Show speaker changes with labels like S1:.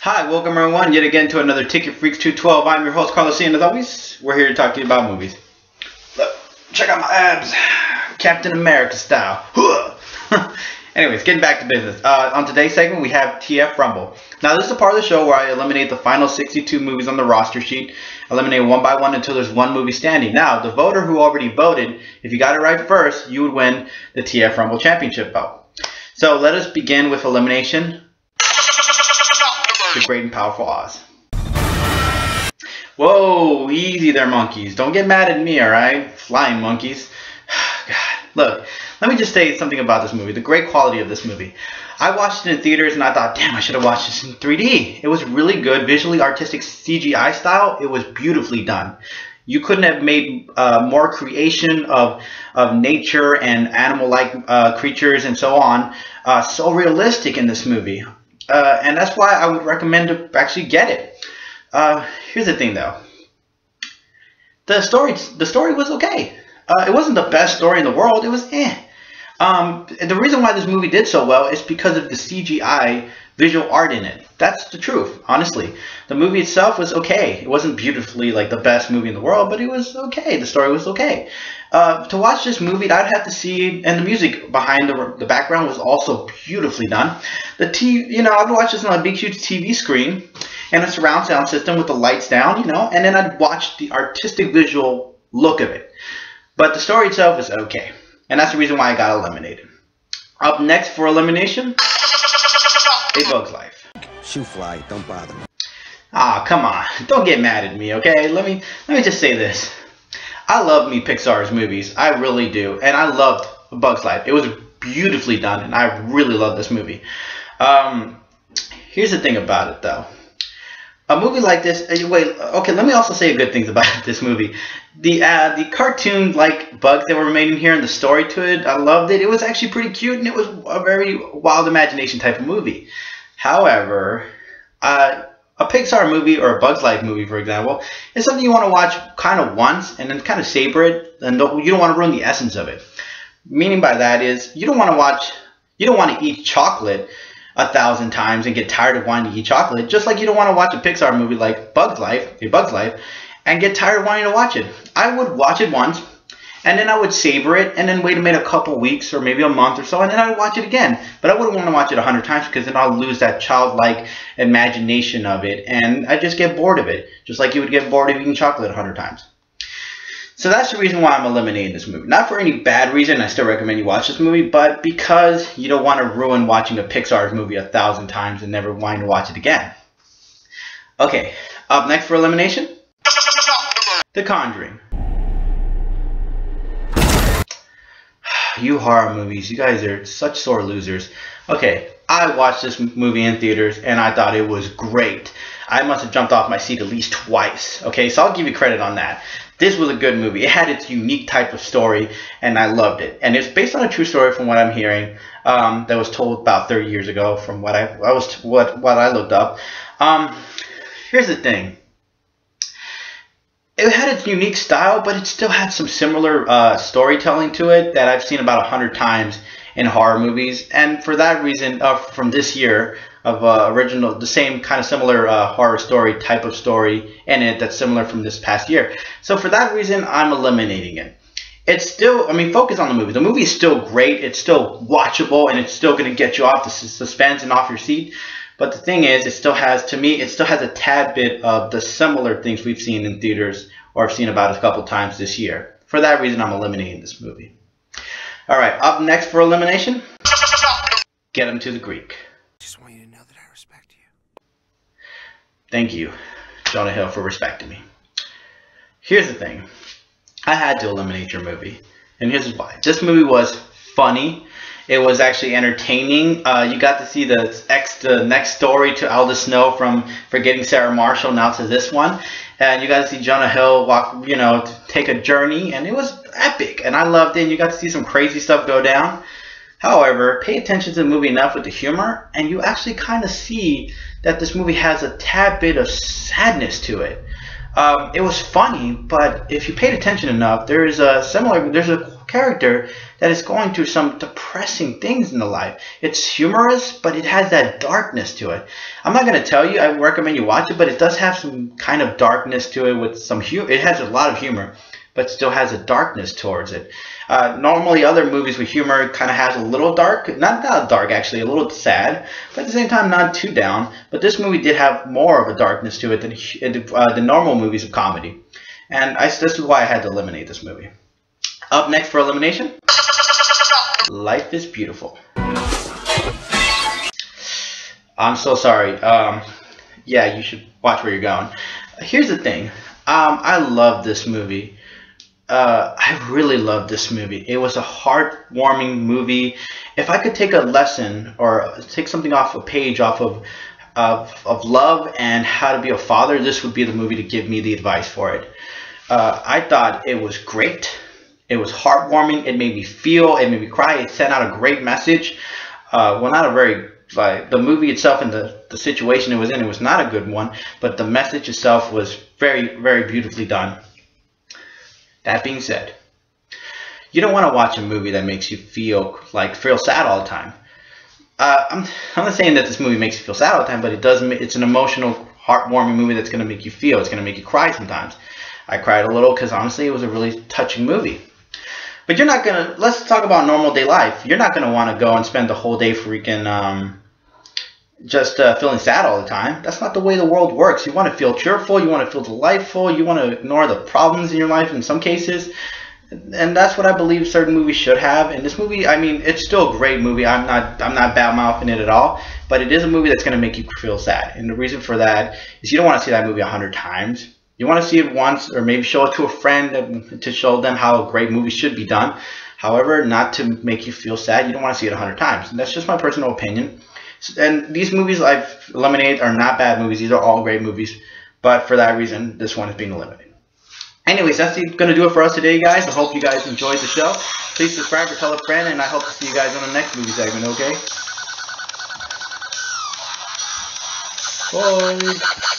S1: Hi, welcome everyone yet again to another Ticket Freaks 212. I'm your host Carlos C, and as always, we're here to talk to you about movies. Look, check out my abs, Captain America style. Anyways, getting back to business. On today's segment, we have TF Rumble. Now, this is a part of the show where I eliminate the final 62 movies on the roster sheet, eliminate one by one until there's one movie standing. Now, the voter who already voted, if you got it right first, you would win the TF Rumble Championship vote. So let us begin with elimination. The Great and Powerful Oz. Whoa, easy there, monkeys. Don't get mad at me, alright? Flying monkeys. God, look, let me just say something about this movie, the great quality of this movie. I watched it in theaters and I thought, damn, I should have watched this in 3D. It was really good, visually artistic CGI style. It was beautifully done. You couldn't have made more creation of nature and animal-like creatures and so on. So realistic in this movie. And that's why I would recommend to actually get it. Here's the thing, though. The story was okay. It wasn't the best story in the world. It was eh. The reason why this movie did so well is because of the CGI visual art in it. That's the truth, honestly. The movie itself was okay. It wasn't beautifully like the best movie in the world, but it was okay. The story was okay. To watch this movie, I'd have to see, and the music behind the background was also beautifully done. I'd watch this on a big, huge TV screen and a surround sound system with the lights down, and then I'd watch the artistic visual look of it. But the story itself is okay, and that's the reason why I got eliminated. Up next for elimination, A Bug's Life.
S2: Shoe fly, don't bother me.
S1: Ah, come on, don't get mad at me, okay? Let me just say this. I love me Pixar's movies, I really do, and I loved A Bug's Life. It was beautifully done, and I really love this movie. Here's the thing about it, though. A movie like this, okay, let me also say good things about this movie. The cartoon-like bugs that were made in here and the story to it, I loved it. It was actually pretty cute, and it was a very wild imagination type of movie. However, a Pixar movie or a Bug's Life movie, for example, is something you want to watch kind of once and then kind of savor it, and you don't want to ruin the essence of it. Meaning by that is you don't want to eat chocolate 1,000 times and get tired of wanting to eat chocolate, just like you don't want to watch a Pixar movie like A Bug's Life, and get tired of wanting to watch it. I would watch it once, and then I would savor it, and then wait a couple weeks or maybe a month or so, and then I would watch it again. But I wouldn't want to watch it 100 times because then I'll lose that childlike imagination of it, and I just get bored of it, just like you would get bored of eating chocolate 100 times. So that's the reason why I'm eliminating this movie. Not for any bad reason, I still recommend you watch this movie, but because you don't want to ruin watching a Pixar movie 1,000 times and never wanting to watch it again. Okay, up next for elimination, The Conjuring. You horror movies, you guys are such sore losers. Okay, I watched this movie in theaters and I thought it was great. I must have jumped off my seat at least twice. Okay, so I'll give you credit on that. This was a good movie. It had its unique type of story, and I loved it. And it's based on a true story, from what I'm hearing, that was told about 30 years ago, from what I looked up. Here's the thing. It had its unique style, but it still had some similar storytelling to it that I've seen about 100 times in horror movies. And for that reason, from this year, of the same kind of similar horror story type of story in it that's similar from this past year. So for that reason, I'm eliminating it. It's still, focus on the movie. The movie is still great. It's still watchable, and it's still going to get you off the suspense and off your seat. But the thing is, it still has a tad bit of the similar things we've seen in theaters or have seen about a couple times this year. For that reason, I'm eliminating this movie. All right, up next for elimination, Get Him to the Greek.
S2: Just want you to know that I respect you.
S1: Thank you, Jonah Hill, for respecting me. Here's the thing. I had to eliminate your movie, and here's why. This movie was funny. It was actually entertaining. You got to see the next story to Aldous Snow from Forgetting Sarah Marshall now to this one. And you got to see Jonah Hill take a journey, and it was epic. And I loved it. And you got to see some crazy stuff go down. However, pay attention to the movie enough with the humor, and you actually kind of see that this movie has a tad bit of sadness to it. It was funny, but if you paid attention enough, there's a character that is going through some depressing things in the life. It's humorous, but it has that darkness to it. I'm not going to tell you, I recommend you watch it, but it does have some kind of darkness to it with some humor. It has a lot of humor, but still has a darkness towards it. Normally other movies with humor kind of has a little dark, not dark actually, a little sad, but at the same time not too down. But this movie did have more of a darkness to it than the normal movies of comedy. And this is why I had to eliminate this movie. Up next for elimination, Life is Beautiful. I'm so sorry. Yeah, you should watch where you're going. Here's the thing. I love this movie. I really love this movie. It was a heartwarming movie. If I could take a lesson or take something off a page off of love and how to be a father, this would be the movie to give me the advice for it. I thought it was great. It was heartwarming. It made me feel. It made me cry. It sent out a great message. Well, not a very the movie itself and the situation it was in, it was not a good one, but the message itself was very, very beautifully done. That being said, you don't want to watch a movie that makes you feel sad all the time. I'm not saying that this movie makes you feel sad all the time, but it's an emotional, heartwarming movie that's going to make you feel. It's going to make you cry sometimes. I cried a little because honestly it was a really touching movie. But you're not going to, let's talk about normal day life. You're not going to want to go and spend the whole day freaking just feeling sad all the time. That's not the way the world works. You want to feel cheerful. You want to feel delightful. You want to ignore the problems in your life in some cases. And that's what I believe certain movies should have. And this movie, I mean, it's still a great movie. I'm not bad-mouthing it at all. But it is a movie that's going to make you feel sad. And the reason for that is you don't want to see that movie 100 times. You want to see it once, or maybe show it to a friend to show them how a great movie should be done. However, not to make you feel sad. You don't want to see it 100 times. And that's just my personal opinion. And these movies I've eliminated are not bad movies. These are all great movies. But for that reason, this one is being eliminated. Anyways, that's going to do it for us today, guys. I hope you guys enjoyed the show. Please subscribe or tell a friend, and I hope to see you guys on the next movie segment, okay? Bye.